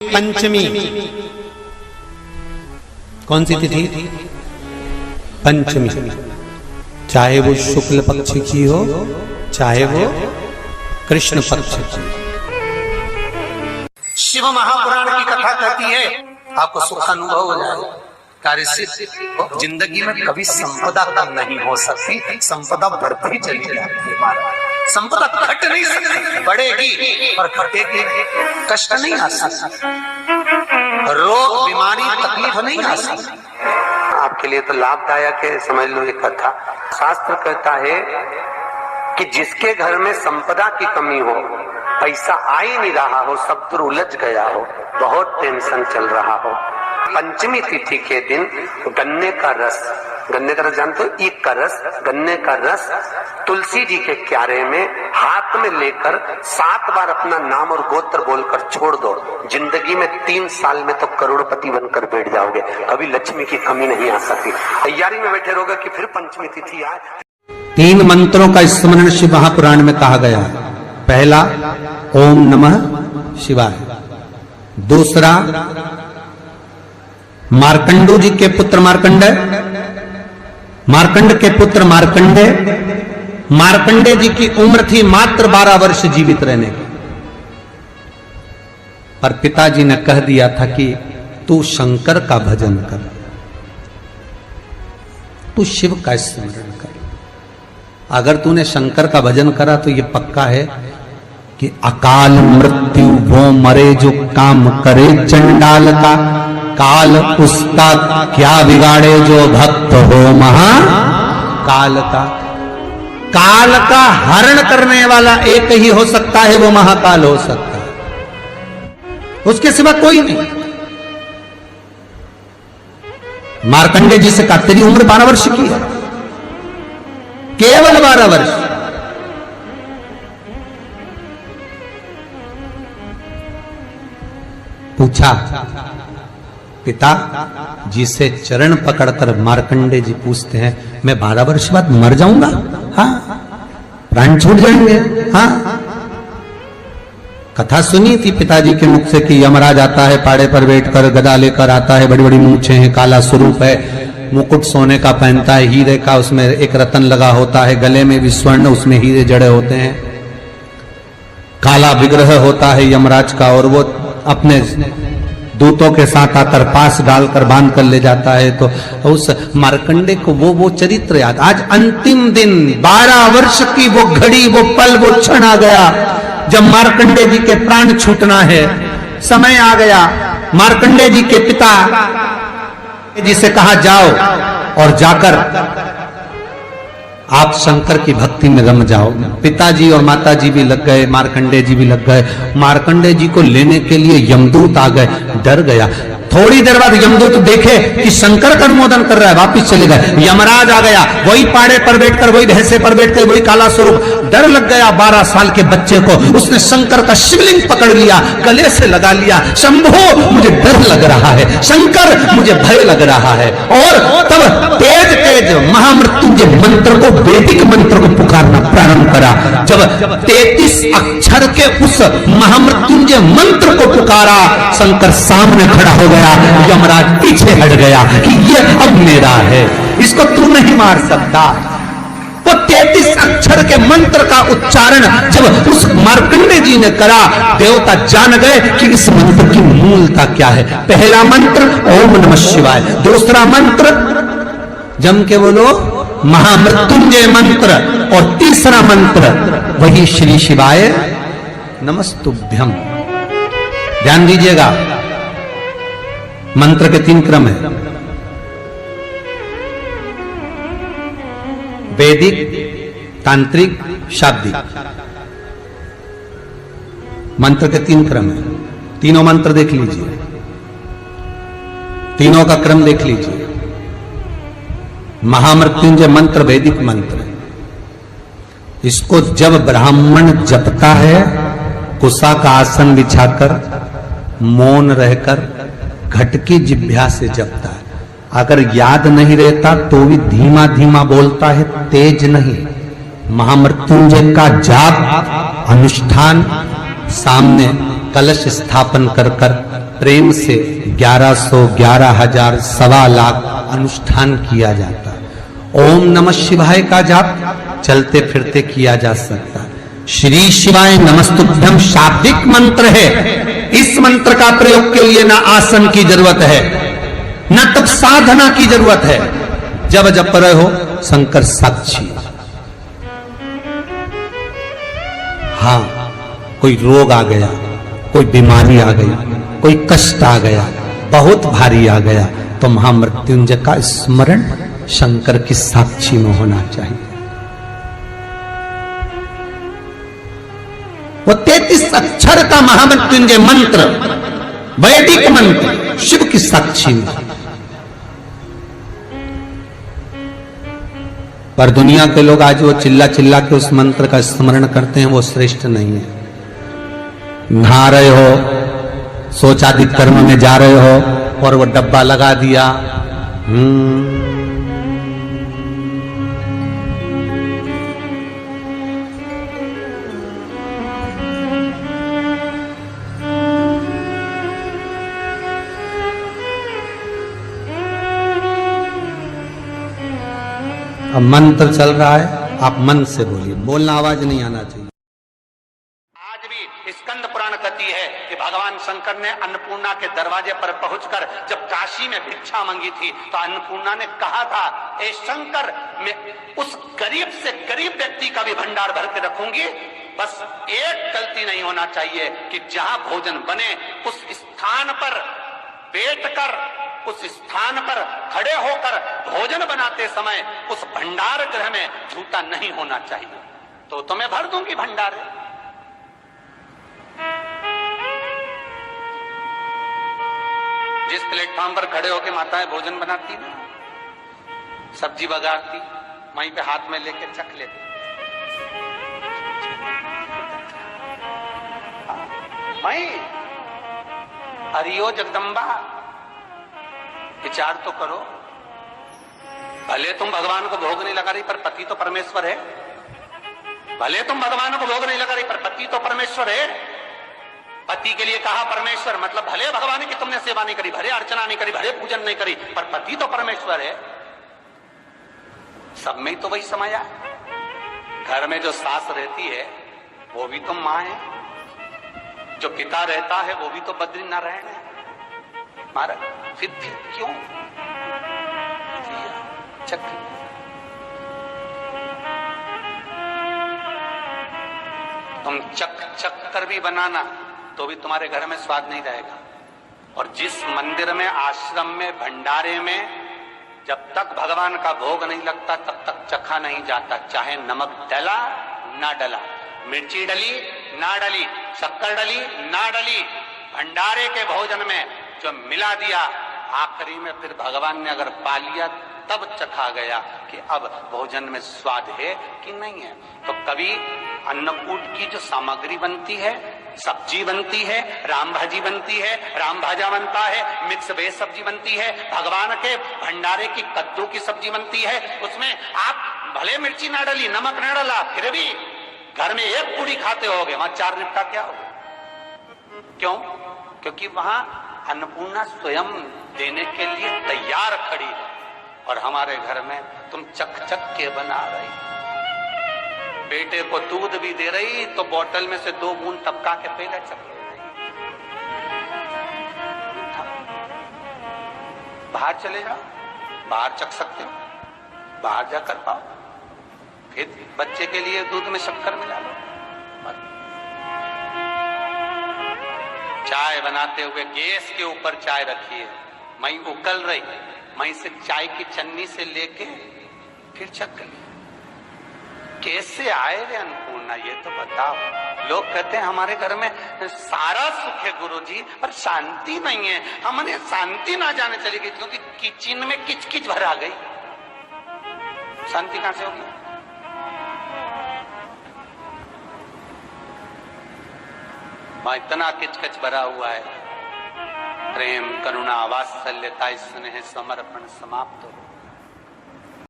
पंचमी कौन सी तिथि? पंचमी। चाहे वो शुक्ल पक्ष की हो चाहे वो कृष्ण पक्ष की। शिव महापुराण की कथा कहती है आपको सुख अनुभव हो जाए। कार्य सिद्ध। जिंदगी में कभी संपदा कम नहीं हो सकती, संपदा बढ़ती चली जाती है। संपदा घट नहीं सकती, बढ़ेगी और घटेगी। कष्ट नहीं आ सकता, रोग बीमारी तकलीफ नहीं आ सकती। आपके लिए तो लाभदायक है, समझ लो ये कथा। शास्त्र कहता है कि जिसके घर में संपदा की कमी हो, पैसा आ ही नहीं रहा हो, सब दूर उलझ गया हो, बहुत टेंशन चल रहा हो, पंचमी तिथि के दिन गन्ने का रस, गन्ने का रस जानते हो? ईख का रस, गन्ने का रस तुलसी जी के क्यारे में हाथ में लेकर 7 बार अपना नाम और गोत्र बोलकर छोड़ दो। जिंदगी में 3 साल में तो करोड़पति बनकर बैठ जाओगे, कभी लक्ष्मी की कमी नहीं आ सकती। तैयारी में बैठे रहोगे कि फिर पंचमी तिथि आए। 3 मंत्रों का स्मरण शिव महापुराण में कहा गया। पहला ओम नमः शिवाय, दूसरा मार्कंडू जी के पुत्र मार्कंडेय, मार्कंड के पुत्र मार्कंडेय, मार्कंडेय जी की उम्र थी मात्र 12 वर्ष जीवित रहने की, पर पिताजी ने कह दिया था कि तू शंकर का भजन कर, तू शिव का स्मरण कर। अगर तूने शंकर का भजन करा तो यह पक्का है कि अकाल मृत्यु वो मरे जो काम करे चंडाल का, काल उसका क्या बिगाड़े जो भक्त हो महाकाल का। काल का हरण करने वाला एक ही हो सकता है, वो महाकाल हो सकता है, उसके सिवा कोई नहीं। मार्कंडेय जी से कहा तेरी उम्र 12 वर्ष की है, केवल 12 वर्ष। पूछा पिता जी से चरण पकड़कर मार्कंडेय जी पूछते हैं मैं 12 वर्ष बाद मर जाऊंगा? हाँ, प्राण छूट जाएंगे। हाँ, कथा सुनी थी पिताजी के मुख से कि यमराज आता है, पाड़े पर बैठकर गदा लेकर आता है, बड़ी बड़ी मूंछें हैं, काला स्वरूप है, मुकुट सोने का पहनता है, हीरे का, उसमें एक रतन लगा होता है, गले में भी स्वर्ण, उसमें हीरे जड़े होते हैं, काला विग्रह होता है यमराज का, और वो अपने दूतों के साथ आकर पास डालकर बांध कर ले जाता है। तो उस मार्कंडेय को वो चरित्र याद। आज अंतिम दिन 12 वर्ष की वो घड़ी, वो पल, वो क्षण आ गया जब मार्कंडेय जी के प्राण छूटना है। समय आ गया। मार्कंडेय जी के पिता जी से कहा जाओ और जाकर आप शंकर की भक्ति में रम जाओ। पिताजी और माताजी भी लग गए, मार्कंडेय जी भी लग गए। मार्कंडेय जी को लेने के लिए यमदूत आ गए, डर गया। थोड़ी देर बाद यमदूत देखे कि शंकर का अनुमोदन कर रहा है, वापिस चले गए। यमराज आ गया, वही पाड़े पर बैठकर, वही भैंसे पर बैठकर, वही काला स्वरूप। डर लग गया 12 साल के बच्चे को। उसने शंकर का शिवलिंग पकड़ लिया, गले से लगा लिया, शंभो मुझे डर लग रहा है, शंकर मुझे भय लग रहा है। और तब तेज तेज महामृत्युंजय मंत्र को, वैदिक मंत्र को पुकारना प्रारंभ करा। जब 33 अक्षर के उस महामृत्युंजय मंत्र को पुकारा, शंकर सामने खड़ा हो गया। यमराज पीछे हट गया कि ये अब मेरा है, इसको तू नहीं मार सकता। वो 33 अक्षर के मंत्र का उच्चारण जब उस मार्कंडेय जी ने करा, देवता जान गए कि इस मंत्र की मूलता क्या है। पहला मंत्र ओम नमः शिवाय, दूसरा मंत्र जम के बोलो महामृत्युंजय मंत्र, और तीसरा मंत्र वही श्री शिवाय नमस्तुभ्यम। ध्यान दीजिएगा, मंत्र के 3 क्रम है, वैदिक, तांत्रिक, शाब्दिक। मंत्र के 3 क्रम है। तीनों मंत्र देख लीजिए, तीनों का क्रम देख लीजिए। महामृत्युंजय मंत्र वैदिक मंत्र, इसको जब ब्राह्मण जपता है, कुशा का आसन बिछाकर, मौन रहकर, घट की जिह्वा से जपता है। अगर याद नहीं रहता तो भी धीमा धीमा बोलता है, तेज नहीं। महामृत्युंजय का जाप, अनुष्ठान, सामने कलश स्थापन कर कर प्रेम से 1100, 11,000, 1,25,00,000 अनुष्ठान किया जाता है। ओम नमः शिवाय का जाप चलते फिरते किया जा सकता है। श्री शिवाय नमस्तुभ्यम शाब्दिक मंत्र है। इस मंत्र का प्रयोग के लिए ना आसन की जरूरत है, ना तब साधना की जरूरत है। जब जप रहे हो शंकर साक्षी। हाँ, कोई रोग आ गया, कोई बीमारी आ गई, कोई कष्ट आ गया, बहुत भारी आ गया, तो महामृत्युंजय का स्मरण शंकर की साक्षी में होना चाहिए। वो 33 अक्षर का महामृत्युंजय मंत्र, वैदिक मंत्र, शिव की साक्षी में। पर दुनिया के लोग आज वो चिल्ला चिल्ला के उस मंत्र का स्मरण करते हैं, वो श्रेष्ठ नहीं है। नहा रहे हो, सोचादि कर्म में जा रहे हो और वो डब्बा लगा दिया, अब मंत्र चल रहा है, आप मन से बोलिए, बोलना आवाज नहीं आना चाहिए। आज भी स्कंद पुराण कहती है कि भगवान शंकर ने अन्नपूर्णा के दरवाजे पर पहुंचकर जब काशी में भिक्षा मांगी थी तो अन्नपूर्णा ने कहा था, ए शंकर, मैं उस गरीब से गरीब व्यक्ति का भी भंडार भर के रखूंगी, बस एक गलती नहीं होना चाहिए कि जहां भोजन बने उस स्थान पर बैठकर, उस स्थान पर खड़े होकर भोजन बनाते समय उस भंडार गृह में जूता नहीं होना चाहिए। तो तुम्हें भर दूंगी भंडार। जिस प्लेटफॉर्म पर खड़े होकर माताएं भोजन बनाती ना, सब्जी बघारती, वहीं पे हाथ में लेके चख लेती। मई हरियो जगदम्बा, विचार तो करो। भले तुम भगवान को भोग नहीं लगा रही, पर पति तो परमेश्वर है। भले तुम भगवान को भोग नहीं लगा रही, पर पति तो परमेश्वर है। पति के लिए कहा परमेश्वर, मतलब भले भगवान की तुमने सेवा नहीं करी, भले अर्चना नहीं करी, भले पूजन नहीं करी, पर पति तो परमेश्वर है। सब में ही तो वही समाया। घर में जो सास रहती है वो भी तो मां है, जो पिता रहता है वो भी तो बद्रीनारायण है। महाराज फिर क्यों चक तुम चक कर भी बनाना तो भी तुम्हारे घर में स्वाद नहीं रहेगा। और जिस मंदिर में, आश्रम में, भंडारे में जब तक भगवान का भोग नहीं लगता तब तक चखा नहीं जाता, चाहे नमक डला ना डला, मिर्ची डली ना डली, शक्कर डली ना डली, भंडारे के भोजन में जो मिला दिया, आखिरी में फिर भगवान ने अगर पा लिया तब चखा गया कि अब भोजन में स्वाद है कि नहीं है। तो कभी अन्नकूट की जो सामग्री बनती है, सब्जी बनती है, राम भाजी बनती है, राम भाजा बनता है, मिक्स वेज सब्जी बनती है, भगवान के भंडारे की कद्दू की सब्जी बनती है, उसमें आप भले मिर्ची ना डली, नमक ना डला, फिर भी घर में एक पूरी खाते होगे, वहां 4 निपटा क्या होगा? क्यों? क्योंकि वहां अन्नपूर्णा स्वयं देने के लिए तैयार खड़ी है। और हमारे घर में तुम चक के बना रही, बेटे को दूध भी दे रही तो बोतल में से 2 बूंद टपका के पहले चक ले रही। बाहर चले जाओ, बाहर चख सकते हो, बाहर जा कर पाओ, फिर बच्चे के लिए दूध में शक्कर मिला लो। चाय बनाते हुए गैस के ऊपर चाय रखी है, मई उकल रही, मई से चाय की चन्नी से लेके फिर चख गई। कैसे आए रे अन्नपूर्णा, ये तो बताओ। लोग कहते हैं हमारे घर में सारा सुख है गुरुजी, पर शांति नहीं है। हमने शांति ना जाने चली गई क्योंकि किचन में किच भरा गई। शांति कहां से होगी? वहां इतना किचकच भरा हुआ है, प्रेम, करुणा, वात्सल्यता, स्नेह, समर्पण समाप्त हो।